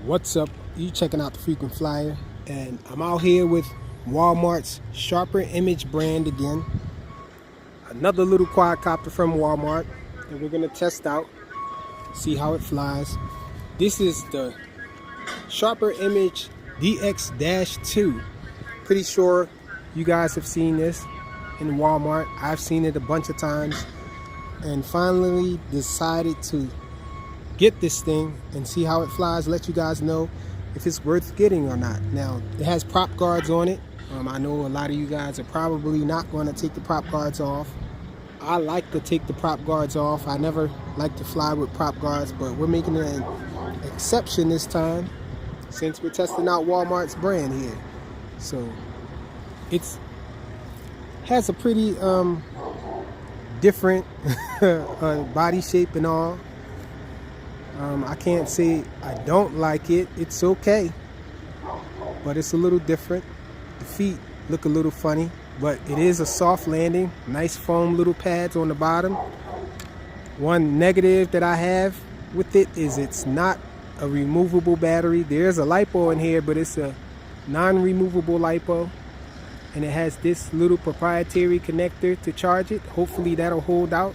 What's up? You checking out the Frequent Flyer, and I'm out here with Walmart's Sharper Image brand again. Another little quadcopter from Walmart that we're gonna test out, see how it flies. This is the Sharper Image DX-2. Pretty sure you guys have seen this in Walmart. I've seen it a bunch of times, and finally decided to get this thing and see how it flies, let you guys know if it's worth getting or not. Now, it has prop guards on it. I know a lot of you guys are probably not going to take the prop guards off. I like to take the prop guards off. I never like to fly with prop guards, but we're making an exception this time since we're testing out Walmart's brand here. So it's has a pretty different body shape and all. I can't say I don't like it. It's okay, but it's a little different. The feet look a little funny, but it is a soft landing. Nice foam little pads on the bottom. One negative that I have with it is it's not a removable battery. There's a LiPo in here, but it's a non-removable LiPo, and it has this little proprietary connector to charge it. Hopefully that'll hold out.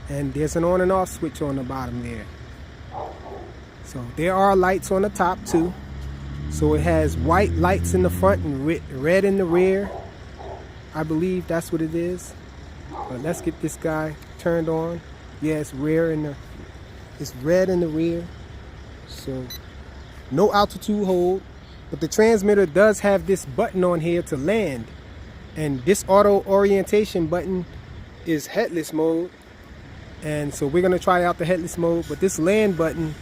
And there's an on and off switch on the bottom there. So there are lights on the top too. So it has white lights in the front and red in the rear. I believe that's what it is. But let's get this guy turned on. Yeah, it's it's red in the rear. So no altitude hold, but the transmitter does have this button on here to land. And this auto orientation button is headless mode. And so we're going to try out the headless mode, but this land button,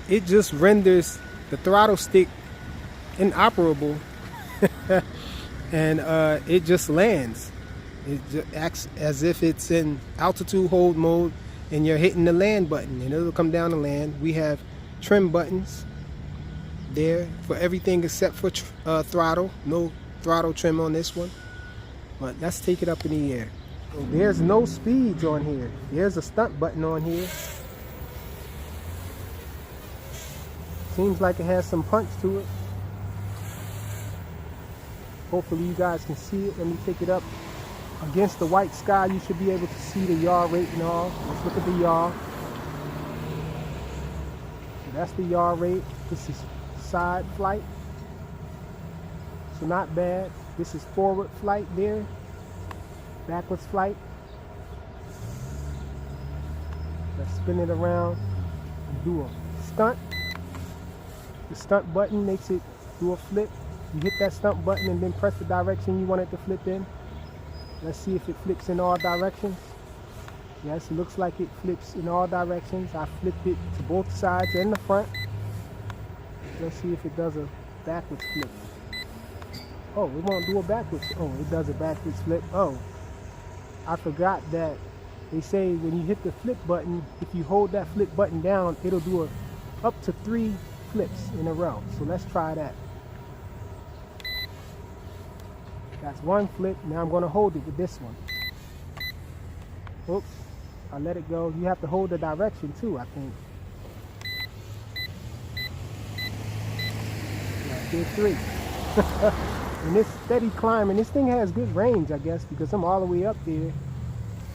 it just renders the throttle stick inoperable. And it just lands. It just acts as if it's in altitude hold mode and you're hitting the land button and it'll come down to land. We have trim buttons there for everything except for throttle. No throttle trim on this one, but let's take it up in the air. There's no speeds on here. There's a stunt button on here. Seems like it has some punch to it. Hopefully you guys can see it. Let me take it up against the white sky. You should be able to see the yaw rate and all. Let's look at the yaw. So that's the yaw rate. This is side flight. So not bad. This is forward flight there. Backwards flight. Let's spin it around and do a stunt. The stunt button makes it do a flip. You hit that stunt button and then press the direction you want it to flip in. Let's see if it flips in all directions. Yes, it looks like it flips in all directions. I flipped it to both sides and the front. Let's see if it does a backwards flip. Oh, it won't do a backwards. Oh, it does a backwards flip. Oh, I forgot that they say when you hit the flip button, if you hold that flip button down, it'll do up to 3 flips in a row. So let's try that. That's one flip. Now I'm going to hold it with this one. Oops, I let it go. You have to hold the direction too, I think. Yeah, did 3. And this steady climbing, this thing has good range, I guess, because I'm all the way up there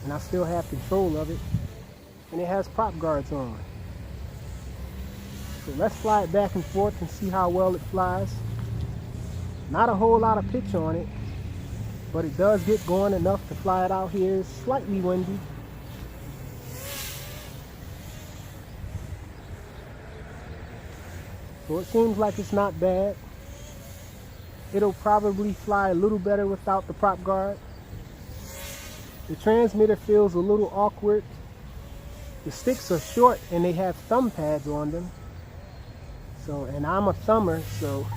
and I still have control of it. And it has prop guards on. So let's fly it back and forth and see how well it flies. Not a whole lot of pitch on it, but it does get going enough to fly it out here. It's slightly windy. So it seems like it's not bad. It'll probably fly a little better without the prop guard. The transmitter feels a little awkward. The sticks are short and they have thumb pads on them. So, and I'm a thumber, so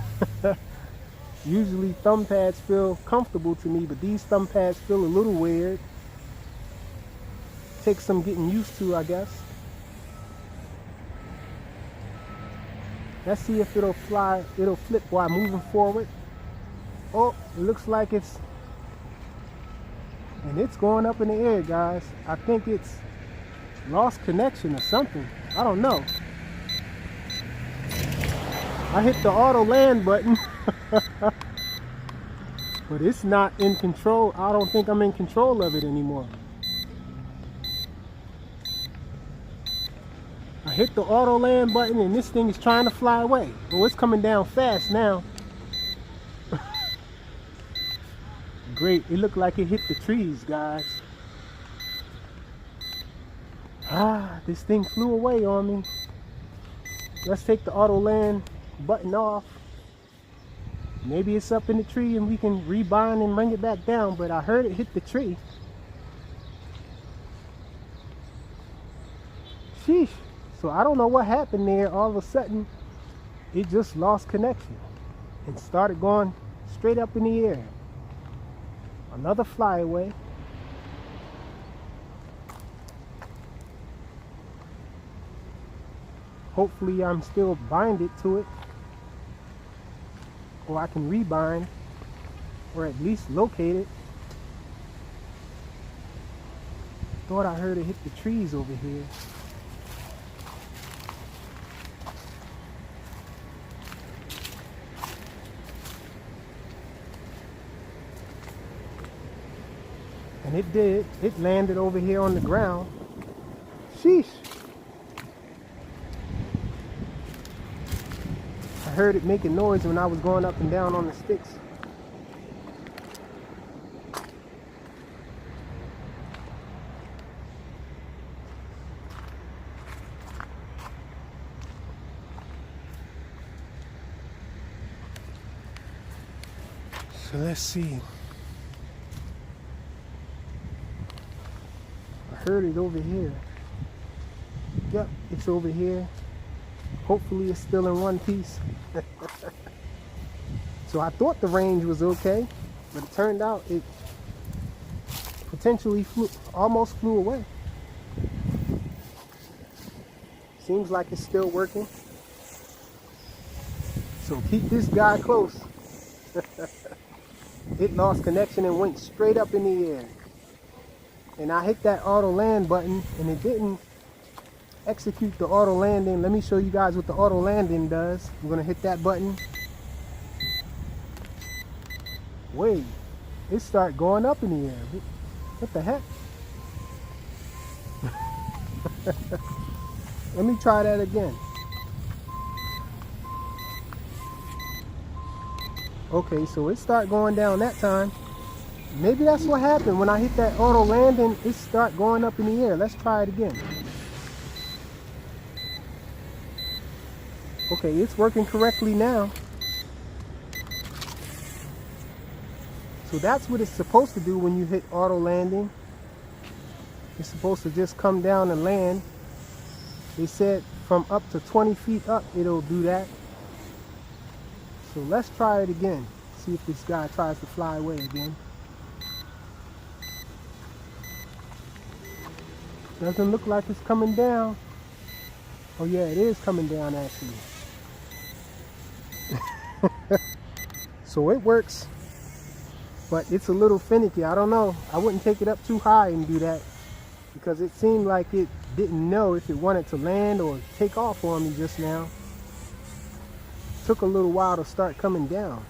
usually thumb pads feel comfortable to me, but these thumb pads feel a little weird. Takes some getting used to, I guess. Let's see if it'll flip while moving forward. Oh, it looks like it's going up in the air, guys. I think it's lost connection or something. I don't know. I hit the auto land button, but it's not in control. I don't think I'm in control of it anymore. I hit the auto land button and this thing is trying to fly away. Oh, it's coming down fast now. Great, it looked like it hit the trees, guys. Ah, this thing flew away on me. Let's take the auto land button off. Maybe it's up in the tree and we can rebind and bring it back down, but I heard it hit the tree. Sheesh. So I don't know what happened there. All of a sudden, it just lost connection and started going straight up in the air. Another flyaway. Hopefully I'm still binded to it, or I can rebind, or at least locate it. Thought I heard it hit the trees over here. And it did. It landed over here on the ground. Sheesh. I heard it making noise when I was going up and down on the sticks. So let's see. I heard it over here. Yep, it's over here. Hopefully it's still in one piece. So I thought the range was okay, but it turned out it potentially almost flew away. Seems like it's still working. So keep this guy close. It lost connection and went straight up in the air. And I hit that auto land button and it didn't execute the auto landing. Let me show you guys what the auto landing does. I'm gonna hit that button. Wait, it started going up in the air. What the heck? Let me try that again. Okay, so it started going down that time. Maybe that's what happened. When I hit that auto landing, it started going up in the air. Let's try it again. Okay, it's working correctly now. So that's what it's supposed to do when you hit auto landing. It's supposed to just come down and land. They said from up to 20 feet up, it'll do that. So let's try it again. See if this guy tries to fly away again. Doesn't look like it's coming down. Oh yeah, it is coming down actually. So it works, but it's a little finicky. I don't know. I wouldn't take it up too high and do that, because it seemed like it didn't know if it wanted to land or take off on me just now. Took a little while to start coming down.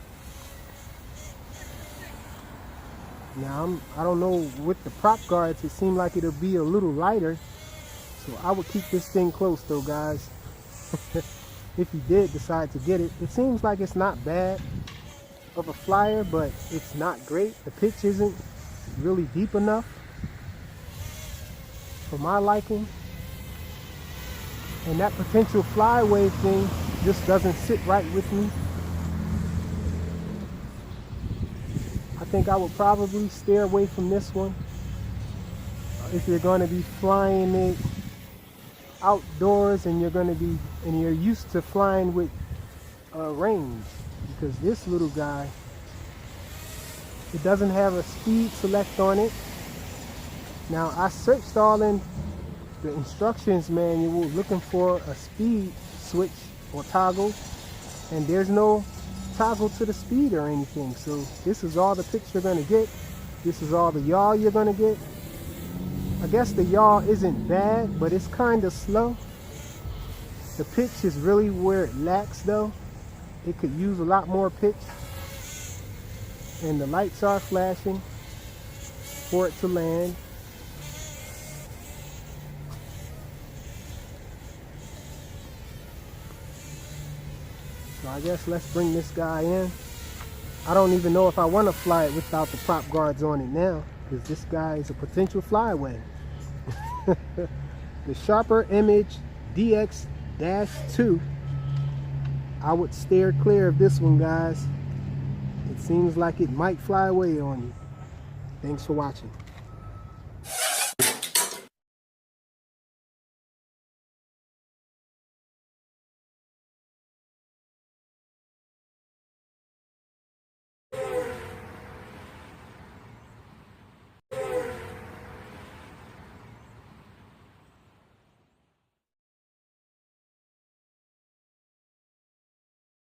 Now I don't know, with the prop guards it seemed like it'll be a little lighter, so I would keep this thing close though, guys. If you did decide to get it, it seems like it's not bad of a flyer, but it's not great. The pitch isn't really deep enough for my liking, and that potential flyaway thing just doesn't sit right with me. I think I would probably steer away from this one if you're going to be flying it outdoors and you're used to flying with range, because this little guy, it doesn't have a speed select on it. Now I searched all in the instructions manual looking for a speed switch or toggle, and there's no toggle to the speed or anything. So this is all the pitch you're going to get. This is all the yaw you're going to get. I guess the yaw isn't bad, but it's kind of slow. The pitch is really where it lacks though. it could use a lot more pitch, and the lights are flashing for it to land. So I guess let's bring this guy in. I don't even know if I want to fly it without the prop guards on it now, because this guy is a potential flyaway. The Sharper Image DX-2. I would steer clear of this one, guys. It seems like it might fly away on you. Thanks for watching.